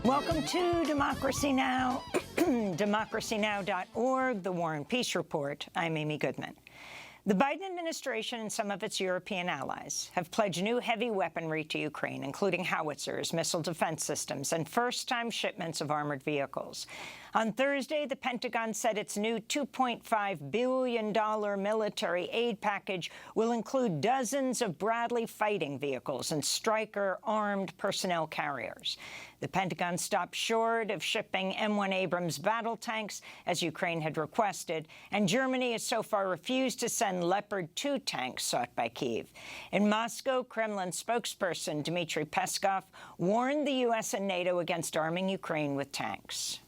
Welcome to Democracy Now!, democracynow.org, the War and Peace Report. I'm Amy Goodman. The Biden administration and some of its European allies have pledged new heavy weaponry to Ukraine, including howitzers, missile defense systems, and first-time shipments of armored vehicles. On Thursday, the Pentagon said its new $2.5 billion military aid package will include dozens of Bradley fighting vehicles and Stryker armed personnel carriers. The Pentagon stopped short of shipping M1 Abrams battle tanks, as Ukraine had requested, and Germany has so far refused to send Leopard 2 tanks sought by Kyiv. In Moscow, Kremlin spokesperson Dmitry Peskov warned the U.S. and NATO against arming Ukraine with tanks.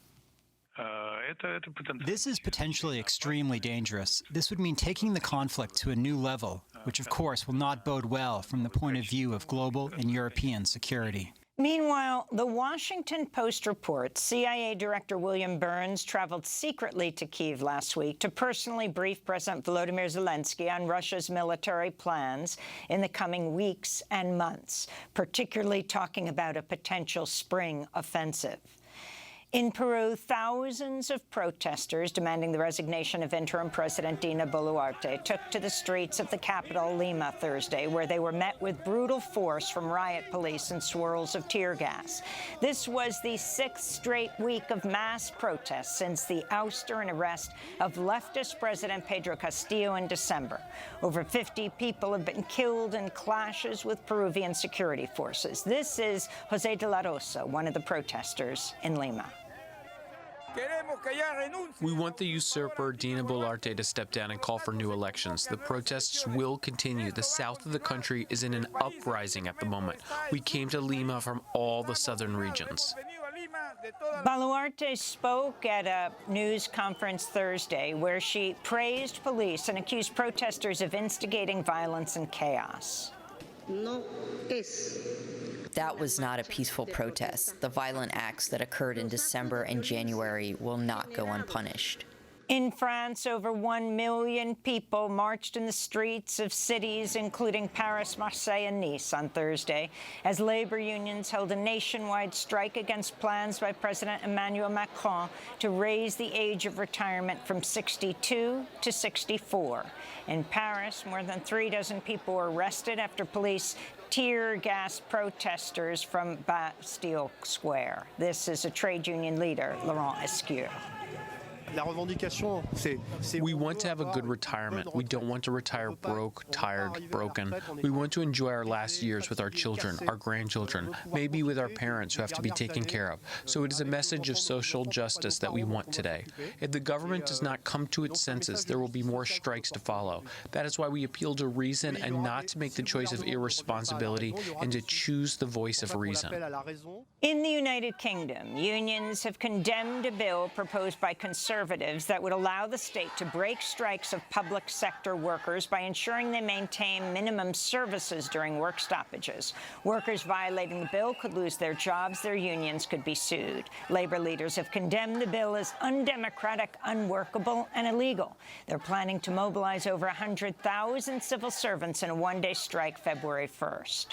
This is potentially extremely dangerous. This would mean taking the conflict to a new level, which of course will not bode well from the point of view of global and European security. Meanwhile, the Washington Post reports CIA Director William Burns traveled secretly to Kyiv last week to personally brief President Volodymyr Zelensky on Russia's military plans in the coming weeks and months, particularly talking about a potential spring offensive. In Peru, thousands of protesters demanding the resignation of interim President Dina Boluarte took to the streets of the capital, Lima, Thursday, where they were met with brutal force from riot police and swirls of tear gas. This was the sixth straight week of mass protests since the ouster and arrest of leftist President Pedro Castillo in December. Over 50 people have been killed in clashes with Peruvian security forces. This is Jose de la Rosa, one of the protesters in Lima. We want the usurper Dina Boluarte to step down and call for new elections. The protests will continue. The south of the country is in an uprising at the moment. We came to Lima from all the southern regions. Boluarte spoke at a news conference Thursday where she praised police and accused protesters of instigating violence and chaos. That was not a peaceful protest. The violent acts that occurred in December and January will not go unpunished. In France, over 1 million people marched in the streets of cities, including Paris, Marseille, and Nice on Thursday, as labor unions held a nationwide strike against plans by President Emmanuel Macron to raise the age of retirement from 62 to 64. In Paris, more than 36 people were arrested after police tear-gassed protesters from Bastille Square. This is a trade union leader, Laurent Escure. We want to have a good retirement. We don't want to retire broke, tired, broken. We want to enjoy our last years with our children, our grandchildren, maybe with our parents who have to be taken care of. So it is a message of social justice that we want today. If the government does not come to its senses, there will be more strikes to follow. That is why we appeal to reason and not to make the choice of irresponsibility and to choose the voice of reason. In the United Kingdom, unions have condemned a bill proposed by conservatives that would allow the state to break strikes of public sector workers by ensuring they maintain minimum services during work stoppages. Workers violating the bill could lose their jobs. Their unions could be sued. Labor leaders have condemned the bill as undemocratic, unworkable, and illegal. They're planning to mobilize over 100,000 civil servants in a one-day strike February 1st.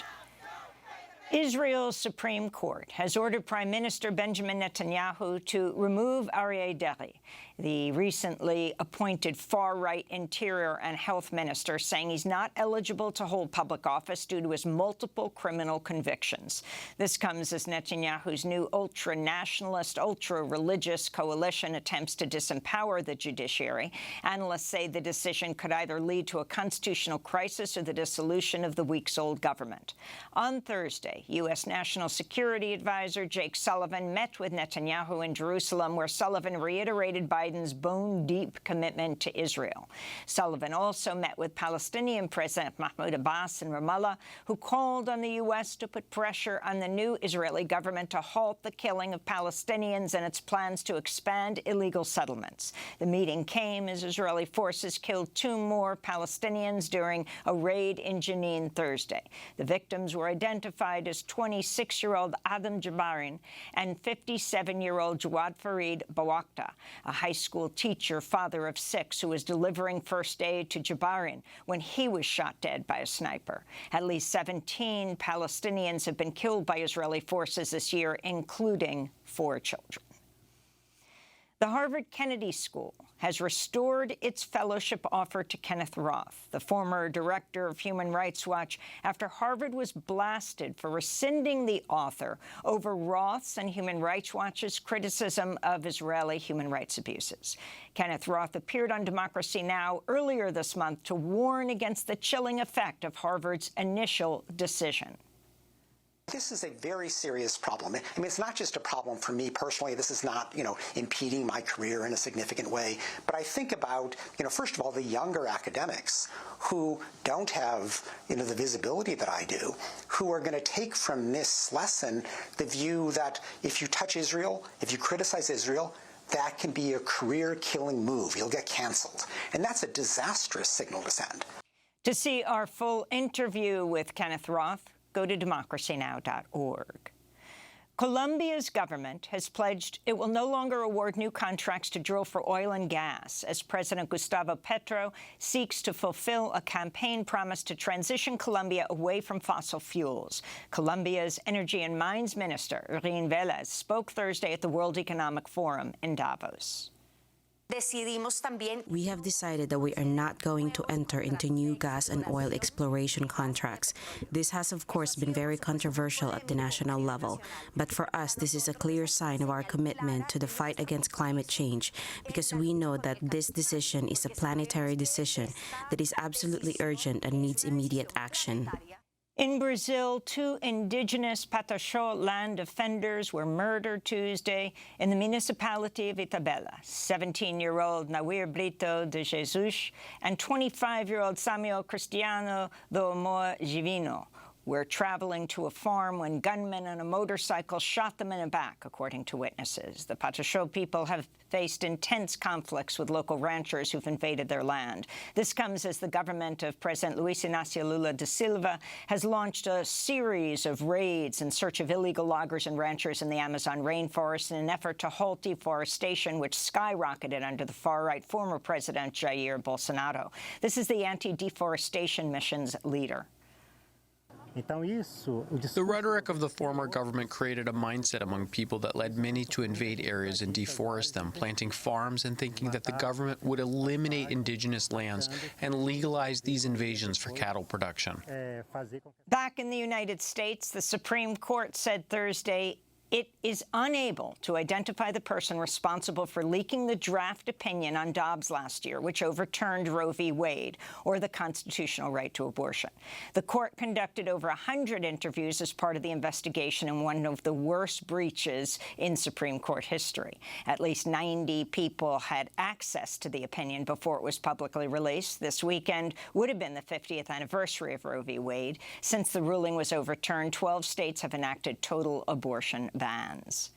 Israel's Supreme Court has ordered Prime Minister Benjamin Netanyahu to remove Aryeh Deri, the recently appointed far-right Interior and Health Minister, saying he's not eligible to hold public office due to his multiple criminal convictions. This comes as Netanyahu's new ultra-nationalist, ultra-religious coalition attempts to disempower the judiciary. Analysts say the decision could either lead to a constitutional crisis or the dissolution of the weeks-old government. On Thursday, U.S. National Security Advisor Jake Sullivan met with Netanyahu in Jerusalem, where Sullivan reiterated Biden's bone-deep commitment to Israel. Sullivan also met with Palestinian President Mahmoud Abbas in Ramallah, who called on the U.S. to put pressure on the new Israeli government to halt the killing of Palestinians and its plans to expand illegal settlements. The meeting came as Israeli forces killed 2 more Palestinians during a raid in Jenin Thursday. The victims were identified is 26-year-old Adam Jabarin and 57-year-old Jawad Farid Bawakta, a high school teacher, father of 6, who was delivering first aid to Jabarin when he was shot dead by a sniper. At least 17 Palestinians have been killed by Israeli forces this year, including 4 children. The Harvard Kennedy School has restored its fellowship offer to Kenneth Roth, the former director of Human Rights Watch, after Harvard was blasted for rescinding the author over Roth's and Human Rights Watch's criticism of Israeli human rights abuses. Kenneth Roth appeared on Democracy Now! Earlier this month to warn against the chilling effect of Harvard's initial decision. This is a very serious problem. I mean, it's not just a problem for me personally. This is not, impeding my career in a significant way. But I think about, first of all, the younger academics who don't have, the visibility that I do, who are going to take from this lesson the view that if you touch Israel, if you criticize Israel, that can be a career-killing move. You'll get canceled. And that's a disastrous signal to send. To see our full interview with Kenneth Roth, go to democracynow.org. Colombia's government has pledged it will no longer award new contracts to drill for oil and gas as President Gustavo Petro seeks to fulfill a campaign promise to transition Colombia away from fossil fuels. Colombia's Energy and Mines Minister, Irin Velez, spoke Thursday at the World Economic Forum in Davos. We have decided that we are not going to enter into new gas and oil exploration contracts. This has, of course, been very controversial at the national level. But for us, this is a clear sign of our commitment to the fight against climate change, because we know that this decision is a planetary decision that is absolutely urgent and needs immediate action. In Brazil, 2 indigenous Pataxó land defenders were murdered Tuesday in the municipality of Itabela. 17-year-old Nauir Brito de Jesus and 25-year-old Samuel Cristiano do Amor Divino were traveling to a farm when gunmen on a motorcycle shot them in the back, according to witnesses. The Pataxó people have faced intense conflicts with local ranchers who've invaded their land. This comes as the government of President Luis Inácio Lula da Silva has launched a series of raids in search of illegal loggers and ranchers in the Amazon rainforest in an effort to halt deforestation, which skyrocketed under the far-right former President Jair Bolsonaro. This is the anti-deforestation mission's leader. The rhetoric of the former government created a mindset among people that led many to invade areas and deforest them, planting farms and thinking that the government would eliminate indigenous lands and legalize these invasions for cattle production. Back in the United States, the Supreme Court said Thursday it is unable to identify the person responsible for leaking the draft opinion on Dobbs last year, which overturned Roe v. Wade, or the constitutional right to abortion. The court conducted over 100 interviews as part of the investigation in one of the worst breaches in Supreme Court history. At least 90 people had access to the opinion before it was publicly released. This weekend would have been the 50th anniversary of Roe v. Wade. Since the ruling was overturned, 12 states have enacted total abortion bans.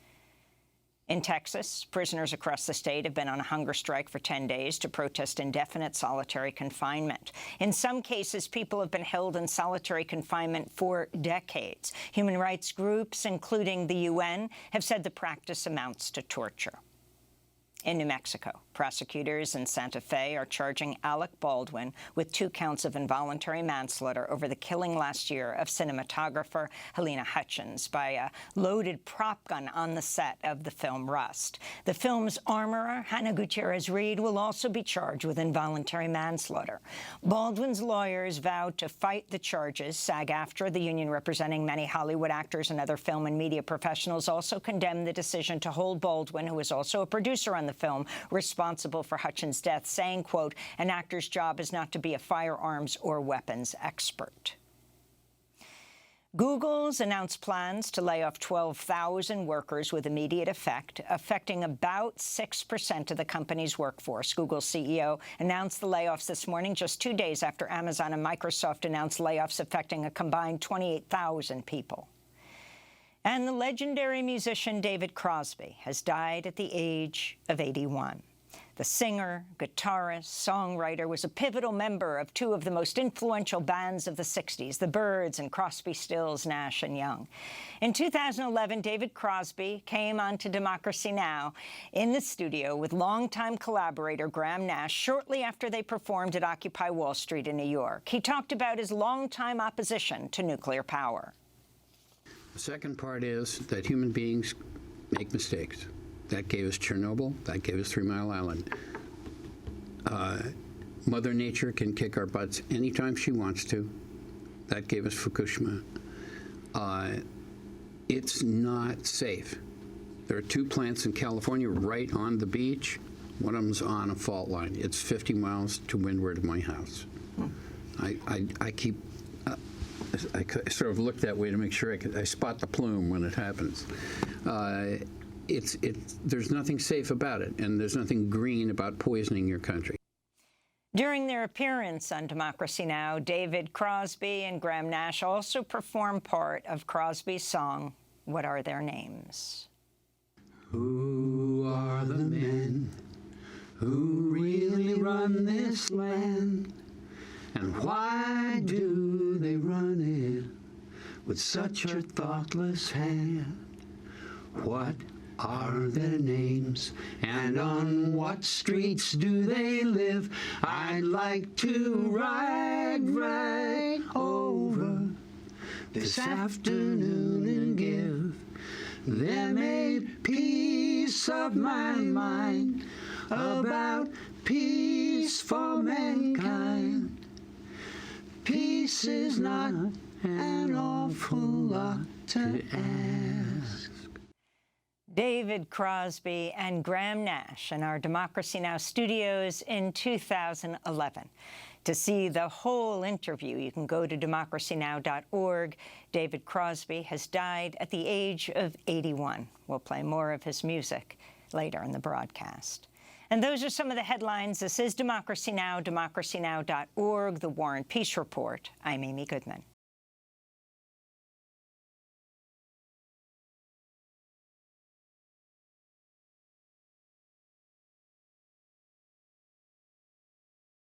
In Texas, prisoners across the state have been on a hunger strike for 10 days to protest indefinite solitary confinement. In some cases, people have been held in solitary confinement for decades. Human rights groups, including the UN, have said the practice amounts to torture. In New Mexico, prosecutors in Santa Fe are charging Alec Baldwin with 2 counts of involuntary manslaughter over the killing last year of cinematographer Helena Hutchins by a loaded prop gun on the set of the film Rust. The film's armorer, Hannah Gutierrez-Reed, will also be charged with involuntary manslaughter. Baldwin's lawyers vowed to fight the charges. SAG-AFTRA, the union representing many Hollywood actors and other film and media professionals, also condemned the decision to hold Baldwin, who was also a producer on the film, responsible for Hutchins' death, saying, quote, "An actor's job is not to be a firearms or weapons expert." Google's announced plans to lay off 12,000 workers with immediate effect, affecting about 6% of the company's workforce. Google's CEO announced the layoffs this morning, just 2 days after Amazon and Microsoft announced layoffs affecting a combined 28,000 people. And the legendary musician David Crosby has died at the age of 81. The singer, guitarist, songwriter was a pivotal member of two of the most influential bands of the 60s, the Byrds and Crosby, Stills, Nash and Young. In 2011, David Crosby came onto Democracy Now! In the studio with longtime collaborator Graham Nash shortly after they performed at Occupy Wall Street in New York. He talked about his longtime opposition to nuclear power. The second part is that human beings make mistakes. That gave us Chernobyl. That gave us 3 Mile Island. Mother Nature can kick our butts anytime she wants to. That gave us Fukushima. It's not safe. There are 2 plants in California right on the beach. One of them's on a fault line. It's 50 miles to windward of my house. I keep... I sort of look that way to make sure I spot the plume when it happens. There's nothing safe about it, and there's nothing green about poisoning your country. During their appearance on Democracy Now!, David Crosby and Graham Nash also performed part of Crosby's song, What Are Their Names? Who are the men who really run this land? And why do they run it with such a thoughtless hand? What are their names, and on what streets do they live? I'd like to ride right over this afternoon and give them a piece of my mind about peace for mankind. Peace is not an awful lot to ask. David Crosby and Graham Nash in our Democracy Now! Studios in 2011. To see the whole interview, you can go to democracynow.org. David Crosby has died at the age of 81. We'll play more of his music later in the broadcast. And those are some of the headlines. This is Democracy Now!, democracynow.org, The War and Peace Report. I'm Amy Goodman.